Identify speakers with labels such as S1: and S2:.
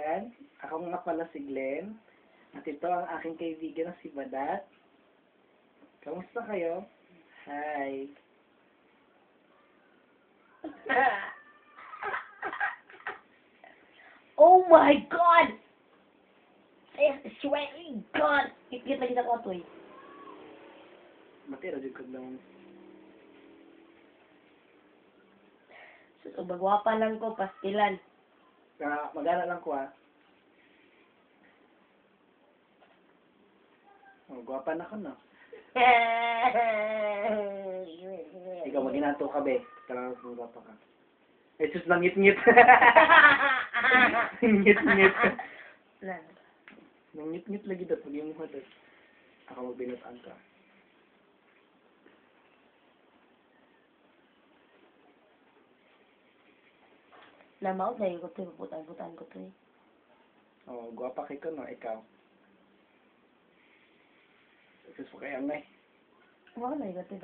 S1: kaibigan. Ako nga pala si Glenn. At ito ang aking kaibigan na si Badat. Kamusta kayo? Hi.
S2: Oh my God! I swear to God! Higit lagi na ko ito eh.
S1: Matira dyan ko lang.
S2: So, magwapa lang ko, pastilan.
S1: Mag-aral lang ko Oh, gwapa na ka na. Ikaw, maginato ka be. Kailangan kung gwapa ka. Eh, sus, nangit-ngit. Ngit-ngit. Nangit-ngit lagi dapat pag yung mukha. Ako magbinataan ka.
S2: Namaw na yung ko ito, butan-butan ko ito eh.
S1: Oh, gwapa kay ko, no? Ikaw. Sus, kaya nga eh.
S2: Wala na yung ito,